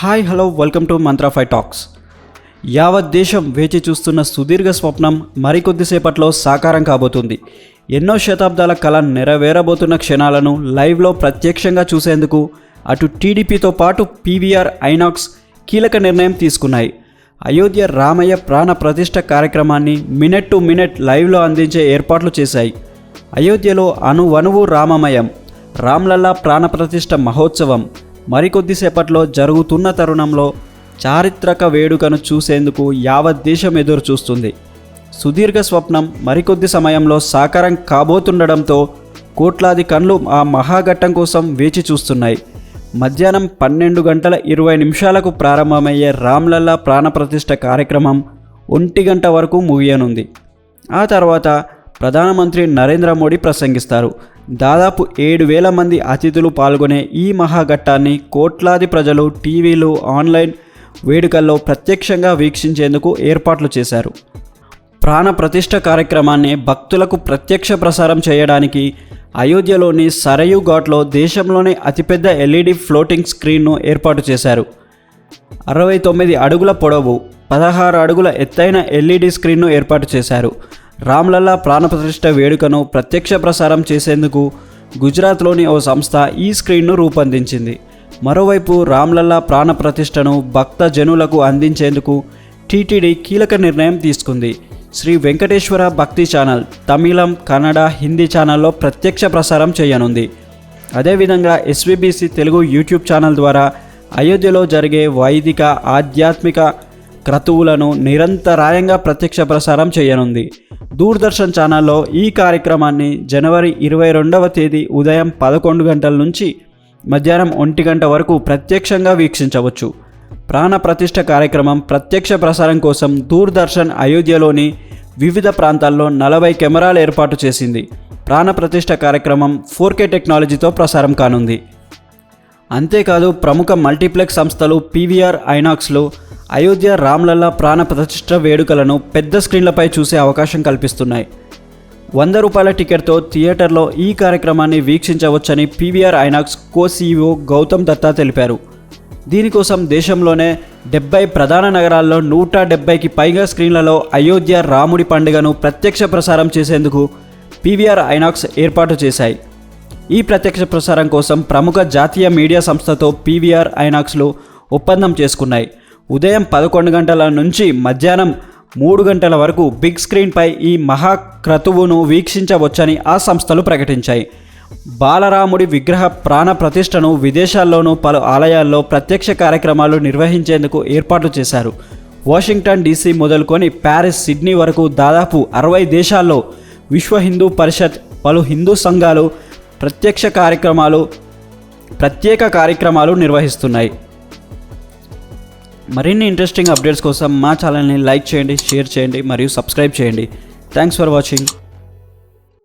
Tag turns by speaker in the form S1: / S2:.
S1: Hi hello welcome to Mantra ఫై talks. యావత్ దేశం వేచి చూస్తున్న సుదీర్ఘ స్వప్నం మరికొద్దిసేపట్లో సాకారం కాబోతుంది. ఎన్నో శతాబ్దాల కళ నెరవేరబోతున్న క్షణాలను లైవ్లో ప్రత్యక్షంగా చూసేందుకు అటు టీడీపీతో పాటు పీవీఆర్ ఐనాక్స్ కీలక నిర్ణయం తీసుకున్నాయి. అయోధ్య రామయ్య ప్రాణ ప్రతిష్ఠ కార్యక్రమాన్ని మినిట్ టు మినిట్ లైవ్లో అందించే ఏర్పాట్లు చేశాయి. అయోధ్యలో అణువణువు రామమయం, రామ్లల్లా ప్రాణప్రతిష్ఠ మహోత్సవం మరికొద్దిసేపట్లో జరుగుతున్న తరుణంలో చారిత్రక వేడుకను చూసేందుకు యావత్ దేశం ఎదురు చూస్తుంది. సుదీర్ఘ స్వప్నం మరికొద్ది సమయంలో సాకారం కాబోతుండడంతో కోట్లాది కళ్ళు ఆ మహాఘట్టం కోసం వేచి చూస్తున్నాయి. మధ్యాహ్నం 12:20 ప్రారంభమయ్యే రామ్లల్లా ప్రాణప్రతిష్ఠ కార్యక్రమం 1 గంట వరకు ముగియనుంది. ఆ తర్వాత ప్రధానమంత్రి నరేంద్ర మోడీ ప్రసంగిస్తారు. దాదాపు 7,000 మంది అతిథులు పాల్గొనే ఈ మహాఘట్టాన్ని కోట్లాది ప్రజలు టీవీలు, ఆన్లైన్ వేడుకల్లో ప్రత్యక్షంగా వీక్షించేందుకు ఏర్పాట్లు చేశారు. ప్రాణ ప్రతిష్ఠ కార్యక్రమాన్ని భక్తులకు ప్రత్యక్ష ప్రసారం చేయడానికి అయోధ్యలోని సరయూ ఘాట్లో దేశంలోనే అతిపెద్ద ఎల్ఈడి ఫ్లోటింగ్ స్క్రీన్ను ఏర్పాటు చేశారు. 69 అడుగుల పొడవు, 16 అడుగుల ఎత్తైన ఎల్ఈడి స్క్రీన్ను ఏర్పాటు చేశారు. రామ్లల్లా ప్రాణప్రతిష్ఠ వేడుకను ప్రత్యక్ష ప్రసారం చేసేందుకు గుజరాత్లోని ఓ సంస్థ ఈ స్క్రీన్ను రూపొందించింది. మరోవైపు రామ్లల్లా ప్రాణప్రతిష్ఠను భక్త జనులకు అందించేందుకు టీటీడీ కీలక నిర్ణయం తీసుకుంది. శ్రీ వెంకటేశ్వర భక్తి ఛానల్ తమిళం, కన్నడ, హిందీ ఛానల్లో ప్రత్యక్ష ప్రసారం చేయనుంది. అదేవిధంగా ఎస్వీబీసీ తెలుగు యూట్యూబ్ ఛానల్ ద్వారా అయోధ్యలో జరిగే వైదిక, ఆధ్యాత్మిక క్రతువులను నిరంతరాయంగా ప్రత్యక్ష ప్రసారం చేయనుంది. దూరదర్శన్ ఛానల్లో ఈ కార్యక్రమాన్ని జనవరి 22వ తేదీ ఉదయం 11 గంటల నుంచి మధ్యాహ్నం 1 గంట వరకు ప్రత్యక్షంగా వీక్షించవచ్చు. ప్రాణ ప్రతిష్ఠ కార్యక్రమం ప్రత్యక్ష ప్రసారం కోసం దూరదర్శన్ అయోధ్యలోని వివిధ ప్రాంతాల్లో 40 కెమెరాలు ఏర్పాటు చేసింది. ప్రాణ ప్రతిష్ఠ కార్యక్రమం 4K టెక్నాలజీతో ప్రసారం కానుంది. అంతేకాదు ప్రముఖ మల్టీప్లెక్స్ సంస్థలు పీవీఆర్ ఐనాక్స్లు అయోధ్య రామ్లల్లా ప్రాణ ప్రతిష్ఠ వేడుకలను పెద్ద స్క్రీన్లపై చూసే అవకాశం కల్పిస్తున్నాయి. ₹100 టికెట్తో థియేటర్లో ఈ కార్యక్రమాన్ని వీక్షించవచ్చని పీవీఆర్ ఐనాక్స్ కో-సీఈఓ గౌతమ్ దత్తా తెలిపారు. దీనికోసం దేశంలోనే 70 ప్రధాన నగరాల్లో 170కి పైగా స్క్రీన్లలో అయోధ్య రాముడి పండుగను ప్రత్యక్ష ప్రసారం చేసేందుకు పీవీఆర్ ఐనాక్స్ ఏర్పాటు చేశాయి. ఈ ప్రత్యక్ష ప్రసారం కోసం ప్రముఖ జాతీయ మీడియా సంస్థతో పీవీఆర్ ఐనాక్స్లు ఒప్పందం చేసుకున్నాయి. ఉదయం 11 గంటల నుంచి మధ్యాహ్నం 3 గంటల వరకు బిగ్ స్క్రీన్పై ఈ మహాక్రతువును వీక్షించవచ్చని ఆ సంస్థలు ప్రకటించాయి. బాలరాముడి విగ్రహ ప్రాణ ప్రతిష్టను విదేశాల్లోనూ పలు ఆలయాల్లో ప్రత్యక్ష కార్యక్రమాలు నిర్వహించేందుకు ఏర్పాట్లు చేశారు. వాషింగ్టన్ డీసీ మొదలుకొని ప్యారిస్, సిడ్నీ వరకు దాదాపు 60 దేశాల్లో విశ్వ హిందూ పరిషత్, పలు హిందూ సంఘాలు ప్రత్యేక కార్యక్రమాలు నిర్వహిస్తున్నాయి. మరిన్ని ఇంట్రెస్టింగ్ అప్డేట్స్ కోసం మా ఛానల్ని లైక్ చేయండి, షేర్ చేయండి మరియు సబ్స్క్రైబ్ చేయండి. Thanks for watching.